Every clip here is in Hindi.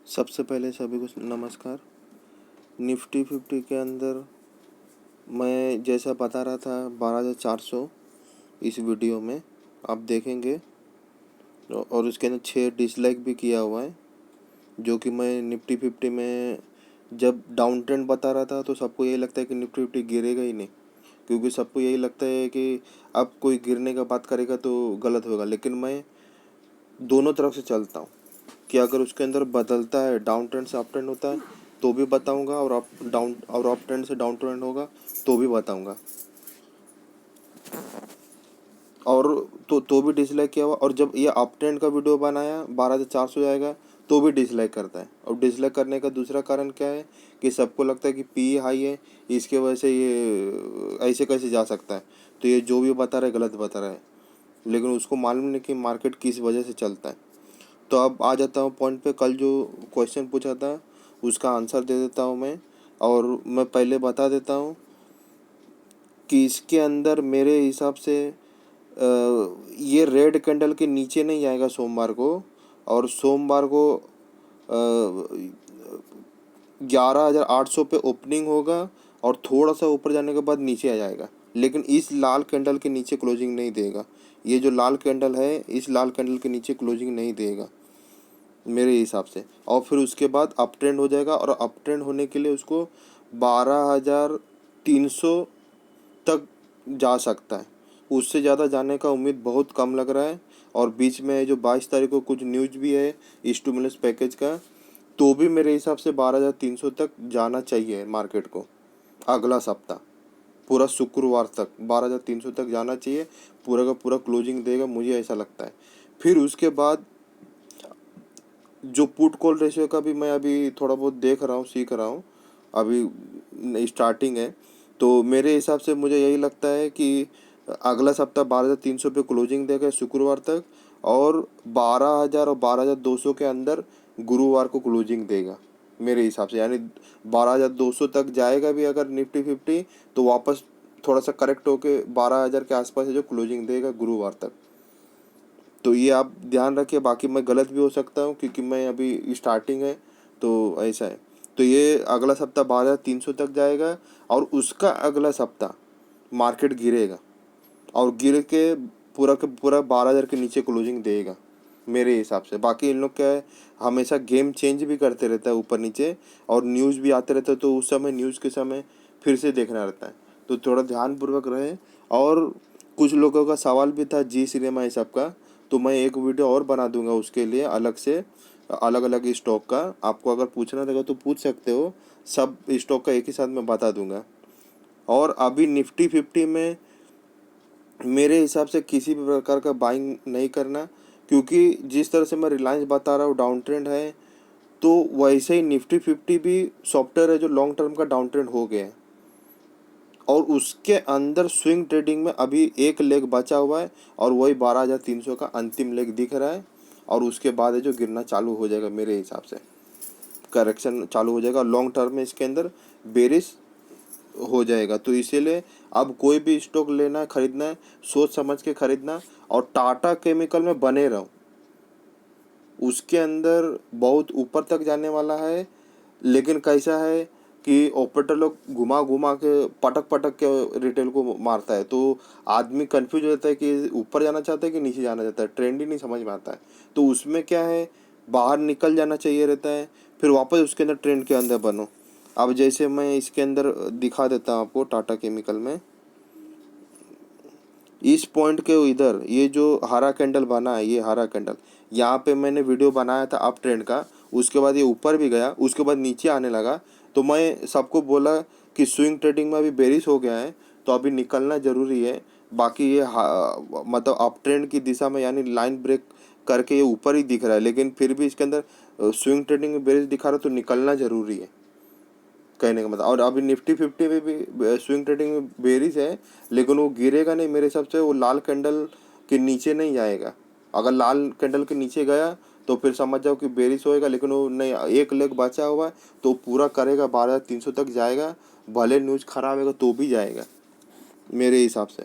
सबसे पहले सभी को नमस्कार। निफ्टी 50 के अंदर मैं जैसा बता रहा था 12,400 इस वीडियो में आप देखेंगे और उसके अंदर 6 डिसलाइक भी किया हुआ है, जो कि मैं निफ्टी 50 में जब डाउन ट्रेंड बता रहा था तो सबको यही लगता है कि निफ्टी 50 गिरेगा ही नहीं, क्योंकि सबको यही लगता है कि अब कोई गिरने का बात करेगा तो गलत होगा। लेकिन मैं दोनों तरफ से चलता हूँ कि अगर उसके अंदर बदलता है, डाउन ट्रेंड से अप ट्रेंड होता है तो भी बताऊंगा, और अप ट्रेंड से डाउन ट्रेंड होगा तो भी बताऊंगा। और तो भी डिसलाइक किया हुआ, और जब ये अप ट्रेंड का वीडियो बनाया 12,400 जाएगा तो भी डिसलाइक करता है। और डिसलाइक करने का दूसरा कारण क्या है कि सबको लगता है कि पी हाई है, इसके वजह से ये ऐसे कैसे जा सकता है, तो ये जो भी बता रहा है गलत बता रहा है, लेकिन उसको मालूम नहीं कि मार्केट किस वजह से चलता है। तो अब आ जाता हूँ पॉइंट पे। कल जो क्वेश्चन पूछा था उसका आंसर दे देता हूँ मैं, और मैं पहले बता देता हूँ कि इसके अंदर मेरे हिसाब से ये रेड कैंडल के नीचे नहीं आएगा सोमवार को, और सोमवार को 11,800 पे ओपनिंग होगा और थोड़ा सा ऊपर जाने के बाद नीचे आ जाएगा, लेकिन इस लाल कैंडल के नीचे क्लोजिंग नहीं देगा। ये जो लाल कैंडल है इस लाल कैंडल के नीचे क्लोजिंग नहीं देगा मेरे हिसाब से। और फिर उसके बाद अप ट्रेंड हो जाएगा, और अप ट्रेंड होने के लिए उसको 12,300 तक जा सकता है। उससे ज़्यादा जाने का उम्मीद बहुत कम लग रहा है। और बीच में जो 22 तारीख को कुछ न्यूज भी है स्टिमुलस पैकेज का, तो भी मेरे हिसाब से 12,300 तक जाना चाहिए मार्केट को। अगला सप्ताह पूरा शुक्रवार तक 12,300 तक जाना चाहिए, पूरा का पूरा क्लोजिंग देगा, मुझे ऐसा लगता है। फिर उसके बाद जो पुट कॉल रेशियो का भी मैं अभी थोड़ा बहुत देख रहा हूँ, सीख रहा हूँ, अभी स्टार्टिंग है। तो मेरे हिसाब से मुझे यही लगता है कि अगला सप्ताह 12,300 पे क्लोजिंग देगा शुक्रवार तक, और 12,000 और 12,200 के अंदर गुरुवार को क्लोजिंग देगा मेरे हिसाब से। यानी 12,200 तक जाएगा भी अगर निफ्टी 50, तो वापस थोड़ा सा करेक्ट होके 12,000 के आसपास है जो क्लोजिंग देगा गुरुवार तक। तो ये आप ध्यान रखिए, बाकी मैं गलत भी हो सकता हूँ क्योंकि मैं अभी स्टार्टिंग है, तो ऐसा है। तो ये अगला सप्ताह 12,300 तक जाएगा, और उसका अगला सप्ताह मार्केट गिरेगा, और गिर के पूरा 12,000 के नीचे क्लोजिंग देगा मेरे हिसाब से। बाकी इन लोग क्या है, हमेशा गेम चेंज भी करते रहता है ऊपर नीचे, और न्यूज़ भी आते रहते हैं, तो उस समय न्यूज़ के समय फिर से देखना रहता है, तो थोड़ा ध्यानपूर्वक रहे। और कुछ लोगों का सवाल भी था जी सिनेमा ये सब का, तो मैं एक वीडियो और बना दूंगा उसके लिए अलग से, अलग अलग स्टॉक का। आपको अगर पूछना रहेगा तो पूछ सकते हो, सब स्टॉक का एक ही साथ मैं बता दूंगा। और अभी निफ्टी 50 में मेरे हिसाब से किसी भी प्रकार का बाइंग नहीं करना, क्योंकि जिस तरह से मैं रिलायंस बता रहा हूँ डाउन ट्रेंड है, तो वैसे ही निफ्टी 50 भी सॉफ्टवेयर है जो लॉन्ग टर्म का डाउन ट्रेंड हो गया है। और उसके अंदर स्विंग ट्रेडिंग में अभी एक लेग बचा हुआ है, और वही 12,300 का अंतिम लेग दिख रहा है। और उसके बाद है जो गिरना चालू हो जाएगा मेरे हिसाब से, करेक्शन चालू हो जाएगा, लॉन्ग टर्म में इसके अंदर बेरिश हो जाएगा। तो इसीलिए अब कोई भी स्टॉक लेना है, खरीदना है, सोच समझ के खरीदना। और टाटा केमिकल में बने रहो, उसके अंदर बहुत ऊपर तक जाने वाला है। लेकिन कैसा है कि ऑपरेटर लोग घुमा घुमा के पटक पटक के रिटेल को मारता है, तो आदमी कंफ्यूज हो जाता है कि ऊपर जाना चाहता है कि नीचे जाना चाहता है, ट्रेंड ही नहीं समझ में आता है। तो उसमें क्या है, बाहर निकल जाना चाहिए रहता है, फिर वापस उसके अंदर ट्रेंड के अंदर बनो। अब जैसे मैं इसके अंदर दिखा देता हूँ आपको, टाटा केमिकल में इस पॉइंट के इधर ये जो हरा कैंडल बना है, ये हरा कैंडल, यहाँ पे मैंने वीडियो बनाया था अप ट्रेंड का। उसके बाद ये ऊपर भी गया, उसके बाद नीचे आने लगा, तो मैं सबको बोला कि स्विंग ट्रेडिंग में अभी बेरिश हो गया है, तो अभी निकलना ज़रूरी है। बाकी ये मतलब अप ट्रेंड की दिशा में, यानी लाइन ब्रेक करके ये ऊपर ही दिख रहा है, लेकिन फिर भी इसके अंदर स्विंग ट्रेडिंग में बेरिश दिखा रहा है, तो निकलना ज़रूरी है कहने का मतलब। और अभी निफ्टी 50 में भी स्विंग ट्रेडिंग में बेरिश है, लेकिन वो गिरेगा नहीं मेरे हिसाब से, वो लाल कैंडल के नीचे नहीं जाएगा। अगर लाल कैंडल के नीचे गया तो फिर समझ जाओ कि बेरिश होएगा, लेकिन वो नहीं, एक लेग बचा हुआ है तो पूरा करेगा, 12,300 तक जाएगा। भले न्यूज़ खराब होगा तो भी जाएगा मेरे हिसाब से,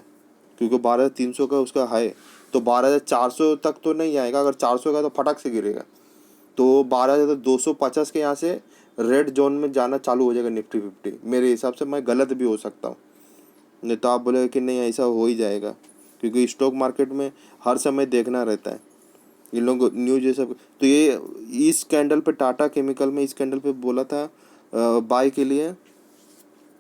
क्योंकि 12,300 का उसका है। तो 12,400 तक तो नहीं आएगा, अगर 400 का तो फटक से गिरेगा। तो 12,250 के यहाँ से रेड जोन में जाना चालू हो जाएगा निफ्टी 50। मेरे हिसाब से मैं गलत भी हो सकता हूँ, नहीं तो आप बोले कि नहीं ऐसा हो ही जाएगा, क्योंकि स्टॉक मार्केट में हर समय देखना रहता है इन लोगों को न्यूज ये सब। तो ये इस कैंडल पे टाटा केमिकल में इस कैंडल पे बोला था बाय के लिए,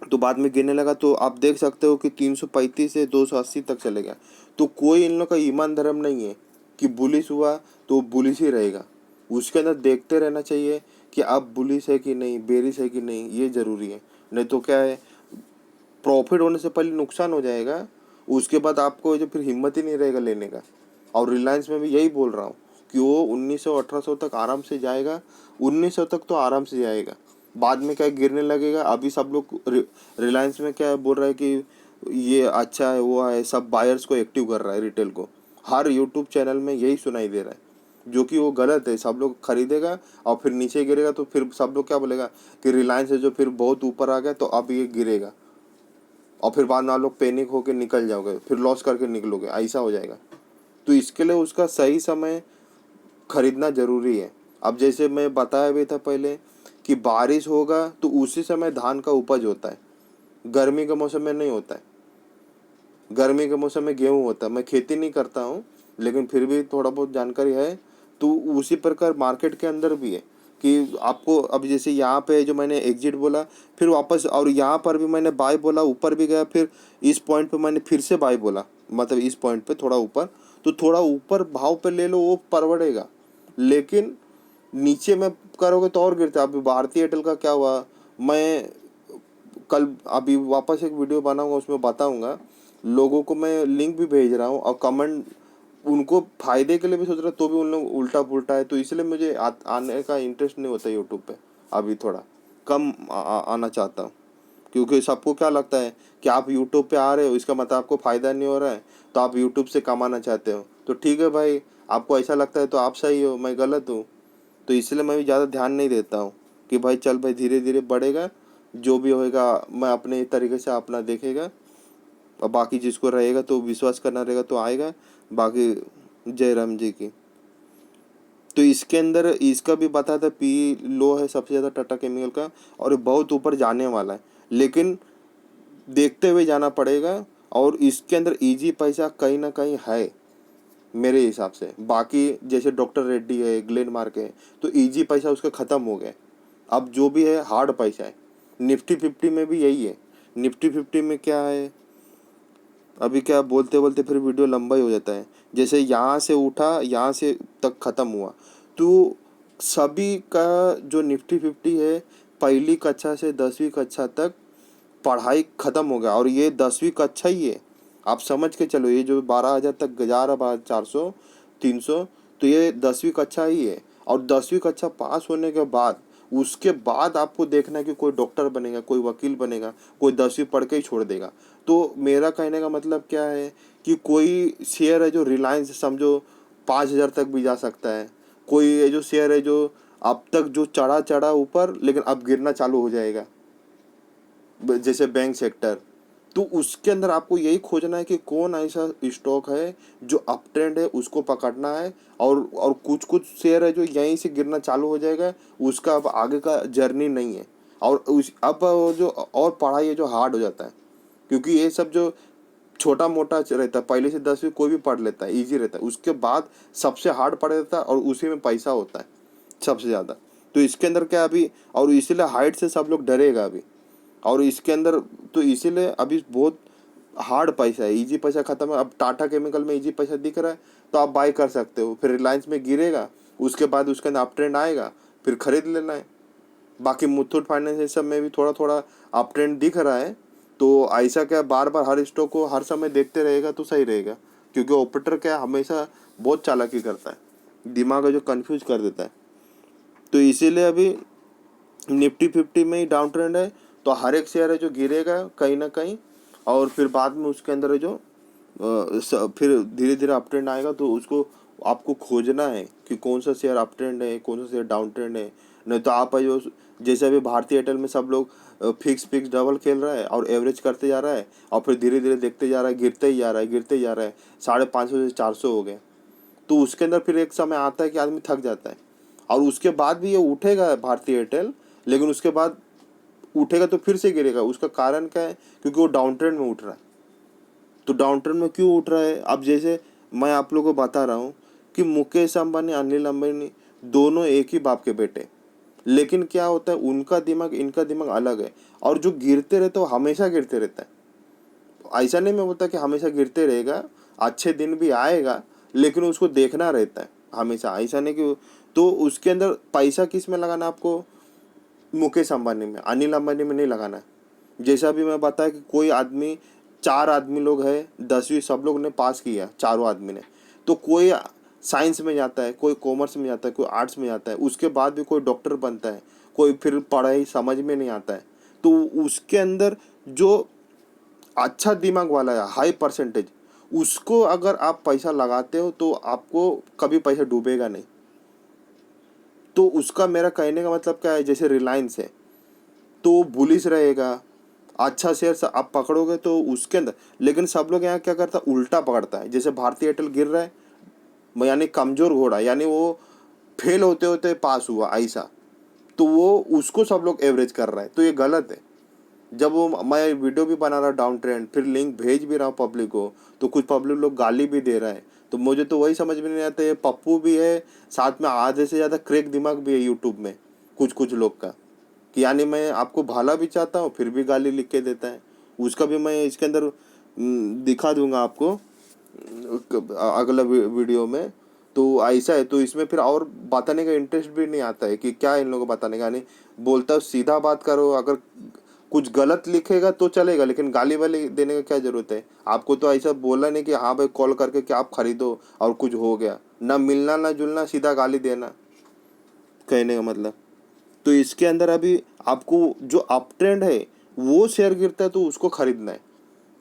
तो बाद में गिरने लगा। तो आप देख सकते हो कि 335 से 280 तक चले गया। तो कोई इन लोग का ईमान धर्म नहीं है कि बुलिश हुआ तो बुलिश ही रहेगा, उसके अंदर देखते रहना चाहिए कि अब बुलिश है कि नहीं, बेरिश है कि नहीं, ये ज़रूरी है। नहीं तो क्या है, प्रॉफिट होने से पहले नुकसान हो जाएगा, उसके बाद आपको जो फिर हिम्मत ही नहीं रहेगा लेने का। और रिलायंस में भी यही बोल रहा हूँ कि वो 1900-1800 तक आराम से जाएगा, 1900 तक तो आराम से जाएगा, बाद में क्या गिरने लगेगा। अभी सब लोग रिलायंस में क्या बोल रहा है कि ये अच्छा है वो है, सब बायर्स को एक्टिव कर रहा है, रिटेल को। हर यूट्यूब चैनल में यही सुनाई दे रहा है, जो कि वो गलत है। सब लोग खरीदेगा और फिर नीचे गिरेगा, तो फिर सब लोग क्या बोलेगा कि रिलायंस है जो फिर बहुत ऊपर आ गया तो अब ये गिरेगा, और फिर बाद में आप लोग पैनिक होकर निकल जाओगे, फिर लॉस करके निकलोगे, ऐसा हो जाएगा। तो इसके लिए उसका सही समय खरीदना ज़रूरी है। अब जैसे मैं बताया भी था पहले कि बारिश होगा तो उसी समय धान का उपज होता है, गर्मी के मौसम में नहीं होता है। गर्मी के मौसम में गेहूँ होता है। मैं खेती नहीं करता हूँ, लेकिन फिर भी थोड़ा बहुत जानकारी है। तो उसी प्रकार मार्केट के अंदर भी है कि आपको अब जैसे यहाँ पे जो मैंने एग्जिट बोला, फिर वापस, और यहाँ पर भी मैंने बाय बोला, ऊपर भी गया, फिर इस पॉइंट पे मैंने फिर से बाय बोला, मतलब इस पॉइंट पे थोड़ा ऊपर। तो थोड़ा ऊपर भाव पे ले लो, वो परवड़ेगा। लेकिन नीचे में करोगे तो और गिरता है। अभी भारतीय एयरटेल का क्या हुआ, मैं कल अभी वापस एक वीडियो बनाऊंगा, उसमें बताऊंगा। लोगों को मैं लिंक भी भेज रहा हूँ और कमेंट उनको फायदे के लिए भी सोच रहा, तो भी उन लोग उल्टा पुल्टा है। तो इसलिए मुझे आने का इंटरेस्ट नहीं होता यूट्यूब पे, अभी थोड़ा कम आना चाहता हूँ। क्योंकि सबको क्या लगता है कि आप यूट्यूब पे आ रहे हो, इसका मतलब आपको फ़ायदा नहीं हो रहा है, तो आप यूट्यूब से कमाना चाहते हो। तो ठीक है भाई, आपको ऐसा लगता है तो आप सही हो, मैं गलत हूँ। तो इसलिए मैं भी ज़्यादा ध्यान नहीं देता हूँ कि भाई चल भाई धीरे धीरे बढ़ेगा, जो भी होएगा मैं अपने तरीके से अपना देखेगा, और बाकी जिसको रहेगा तो विश्वास करना रहेगा तो आएगा। बाकी जय राम जी की। तो इसके अंदर इसका भी बता था, पी लो है सबसे ज़्यादा टाटा केमिकल का, और ये बहुत ऊपर जाने वाला है, लेकिन देखते हुए जाना पड़ेगा। और इसके अंदर इजी पैसा कहीं ना कहीं है मेरे हिसाब से। बाकी जैसे डॉक्टर रेड्डी है, ग्लेनमार्क है, तो इजी पैसा उसका ख़त्म हो गया। अब जो भी है हार्ड पैसा है। निफ्टी 50 में भी यही है। निफ्टी 50 में क्या है, अभी क्या बोलते बोलते फिर वीडियो लंबा ही हो जाता है। जैसे यहाँ से उठा, यहाँ से तक ख़त्म हुआ, तो सभी का जो निफ्टी 50 है, पहली कक्षा से 10वीं कक्षा तक पढ़ाई ख़त्म हो गया, और ये 10वीं कक्षा ही है। आप समझ के चलो, ये जो 12,000 तक जा रहा, 400 300, तो ये 10वीं कक्षा ही है। और 10वीं कक्षा पास होने के बाद, उसके बाद आपको देखना है कि कोई डॉक्टर बनेगा, कोई वकील बनेगा, कोई 10वीं पढ़ के ही छोड़ देगा। तो मेरा कहने का मतलब क्या है कि कोई शेयर है जो रिलायंस समझो 5,000 तक भी जा सकता है। कोई ये जो शेयर है जो अब तक जो चढ़ा चढ़ा ऊपर, लेकिन अब गिरना चालू हो जाएगा, जैसे बैंक सेक्टर। तो उसके अंदर आपको यही खोजना है कि कौन ऐसा स्टॉक है जो अप ट्रेंड है, उसको पकड़ना है। और कुछ कुछ शेयर है जो यहीं से गिरना चालू हो जाएगा, उसका अब आगे का जर्नी नहीं है। और उस अब जो और पढ़ाई है जो हार्ड हो जाता है, क्योंकि ये सब जो छोटा मोटा रहता है, पहले से 10वीं कोई भी पढ़ लेता है, ईजी रहता है। उसके बाद सबसे हार्ड पढ़ देता है, और उसी में पैसा होता है सबसे ज़्यादा। तो इसके अंदर क्या अभी, और इसीलिए हाइट से सब लोग डरेगा अभी। और इसके अंदर तो इसीलिए अभी बहुत हार्ड पैसा है, इजी पैसा खत्म है। अब टाटा केमिकल में इजी पैसा दिख रहा है, तो आप बाय कर सकते हो। फिर रिलायंस में गिरेगा, उसके बाद उसके अंदर अप ट्रेंड आएगा, फिर खरीद लेना है। बाकी मुथूट फाइनेंस ये सब में भी थोड़ा थोड़ा अप ट्रेंड दिख रहा है। तो ऐसा क्या बार बार हर स्टॉक को हर समय देखते रहेगा तो सही रहेगा, क्योंकि ऑपरेटर क्या हमेशा बहुत चालाकी करता है, दिमाग है जो कन्फ्यूज कर देता है। तो इसीलिए अभी निफ्टी 50 में ही डाउन ट्रेंड है। तो हर एक शेयर है जो गिरेगा कहीं ना कहीं, और फिर बाद में उसके अंदर है जो फिर धीरे धीरे अप ट्रेंड आएगा। तो उसको आपको खोजना है कि कौन सा शेयर अप ट्रेंड है, कौन सा शेयर डाउन ट्रेंड है। नहीं तो आप जो जैसे अभी भारतीय एयरटेल में सब लोग फिक्स फिक्स डबल खेल रहा है और एवरेज करते जा रहा है, और फिर धीरे धीरे देखते जा रहा है, गिरते ही जा रहा है, गिरते ही जा रहा है, 550 से 400 हो गए। तो उसके अंदर फिर एक समय आता है कि आदमी थक जाता है। और उसके बाद भी ये उठेगा भारतीय एयरटेल, लेकिन उसके बाद उठेगा तो फिर से गिरेगा। उसका कारण क्या है? क्योंकि वो डाउन ट्रेंड में उठ रहा है। तो डाउन ट्रेंड में क्यों उठ रहा है? अब जैसे मैं आप लोगों को बता रहा हूँ कि मुकेश अंबानी, अनिल अंबानी दोनों एक ही बाप के बेटे, लेकिन क्या होता है, उनका दिमाग इनका दिमाग अलग है। और जो गिरते रहते वो हमेशा गिरते रहता है। ऐसा नहीं मैं बोलता कि हमेशा गिरते रहेगा, अच्छे दिन भी आएगा, लेकिन उसको देखना रहता है हमेशा। ऐसा नहीं कि तो उसके अंदर पैसा किस में लगाना आपको? मुकेश अंबानी में, अनिल अंबानी में नहीं लगाना है। जैसा भी मैं बताया कि कोई आदमी, 4 आदमी लोग हैं, 10वीं सब लोग ने पास किया, चारों आदमी ने। तो कोई साइंस में जाता है, कोई कॉमर्स में जाता है, कोई आर्ट्स में जाता है, उसके बाद भी कोई डॉक्टर बनता है, कोई फिर पढ़ाई समझ में नहीं आता है। तो उसके अंदर जो अच्छा दिमाग वाला है, हाई परसेंटेज, उसको अगर आप पैसा लगाते हो तो आपको कभी पैसा डूबेगा नहीं। तो उसका मेरा कहने का मतलब क्या है, जैसे रिलायंस है तो बुलिश रहेगा, अच्छा शेयर आप पकड़ोगे तो उसके अंदर। लेकिन सब लोग यहाँ क्या करता है, उल्टा पकड़ता है। जैसे भारतीय एयरटेल गिर रहा है, यानी कमजोर घोड़ा, यानी वो फेल होते होते पास हुआ ऐसा, तो वो उसको सब लोग एवरेज कर रहा है, तो ये गलत है। जब वो मैं वीडियो भी बना रहा डाउन ट्रेंड, फिर लिंक भेज भी रहा हूँ पब्लिक को, तो कुछ पब्लिक लोग गाली भी दे रहा है। तो मुझे तो वही समझ में नहीं आता, ये पप्पू भी है, साथ में आधे से ज़्यादा क्रेक दिमाग भी है यूट्यूब में कुछ कुछ लोग का, कि यानी मैं आपको भला भी चाहता हूँ फिर भी गाली लिख के देता है। उसका भी मैं इसके अंदर दिखा दूंगा आपको अगला वीडियो में। तो ऐसा है, तो इसमें फिर और बताने का इंटरेस्ट भी नहीं आता है कि क्या इन लोगों को बताने का। यानी बोलता हूँ सीधा बात करो, अगर कुछ गलत लिखेगा तो चलेगा, लेकिन गाली वाली देने का क्या जरूरत है? आपको तो ऐसा बोला नहीं कि हाँ भाई कॉल करके कि आप खरीदो और कुछ हो गया, ना मिलना ना जुलना, सीधा गाली देना, कहने का मतलब। तो इसके अंदर अभी आपको जो अप ट्रेंड है वो शेयर गिरता है तो उसको खरीदना है।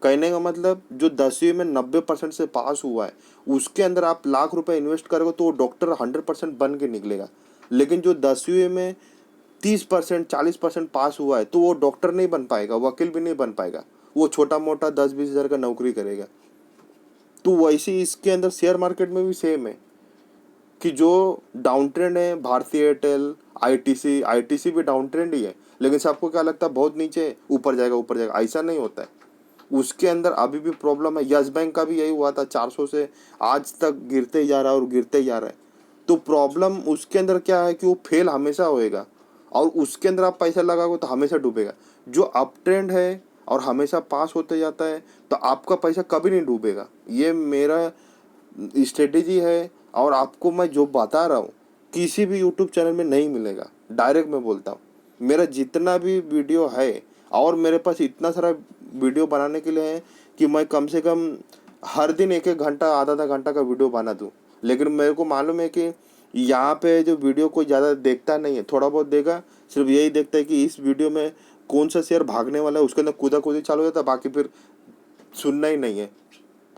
कहने का मतलब जो 10वीं में 90% से पास हुआ है, उसके अंदर आप लाख रुपए इन्वेस्ट करोगे तो वो डॉक्टर 100% बन के निकलेगा। लेकिन जो 10वीं में 30% 40% पास हुआ है तो वो डॉक्टर नहीं बन पाएगा, वकील भी नहीं बन पाएगा, वो छोटा मोटा 10-20 हज़ार का नौकरी करेगा। तो वैसे ही इसके अंदर शेयर मार्केट में भी सेम है कि जो डाउन ट्रेंड है, भारतीय एयरटेल, आईटीसी, आईटीसी भी डाउन ट्रेंड ही है, लेकिन सबको क्या लगता है बहुत नीचे, ऊपर जाएगा ऊपर जाएगा, ऐसा नहीं होता है। उसके अंदर अभी भी प्रॉब्लम है। यस बैंक का भी यही हुआ था, 400 से आज तक गिरते ही जा रहा है और गिरते ही जा रहा है। तो प्रॉब्लम उसके अंदर क्या है कि वो फेल हमेशा होएगा, और उसके अंदर आप पैसा लगाओगे तो हमेशा डूबेगा। जो अप ट्रेंड है और हमेशा पास होते जाता है तो आपका पैसा कभी नहीं डूबेगा। ये मेरा स्ट्रेटेजी है, और आपको मैं जो बता रहा हूँ किसी भी यूट्यूब चैनल में नहीं मिलेगा। डायरेक्ट मैं बोलता हूँ, मेरा जितना भी वीडियो है, और मेरे पास इतना सारा वीडियो बनाने के लिए है कि मैं कम से कम हर दिन 1-1 घंटा आधा आधा घंटा का वीडियो बना दूँ। लेकिन मेरे को मालूम है कि यहाँ पे जो वीडियो कोई ज़्यादा देखता नहीं है, थोड़ा बहुत देगा, सिर्फ यही देखता है कि इस वीडियो में कौन सा शेयर भागने वाला है, उसके अंदर कूदा कूदी चालू हो जाता है, बाकी फिर सुनना ही नहीं है।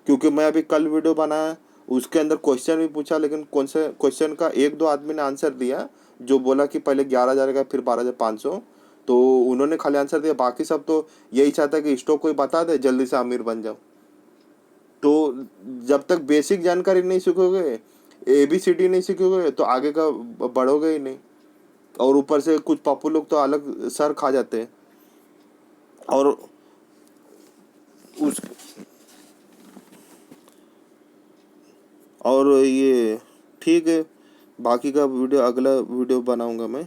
क्योंकि मैं अभी कल वीडियो बनाया, उसके अंदर क्वेश्चन भी पूछा, लेकिन कौन से क्वेश्चन का 1-2 आदमी ने आंसर दिया, जो बोला कि पहले 11,000 का फिर 12,500, तो उन्होंने खाली आंसर दिया। बाकी सब तो यही चाहता है कि स्टॉक कोई बता दे, जल्दी से अमीर बन जाओ। तो जब तक बेसिक जानकारी नहीं सीखोगे, ABCD नहीं सीखोगे, तो आगे का बढ़ोगे ही नहीं। और ऊपर से कुछ पप्पू लोग तो अलग सर खा जाते हैं। और उस और ये ठीक है, बाकी का वीडियो अगला वीडियो बनाऊंगा मैं।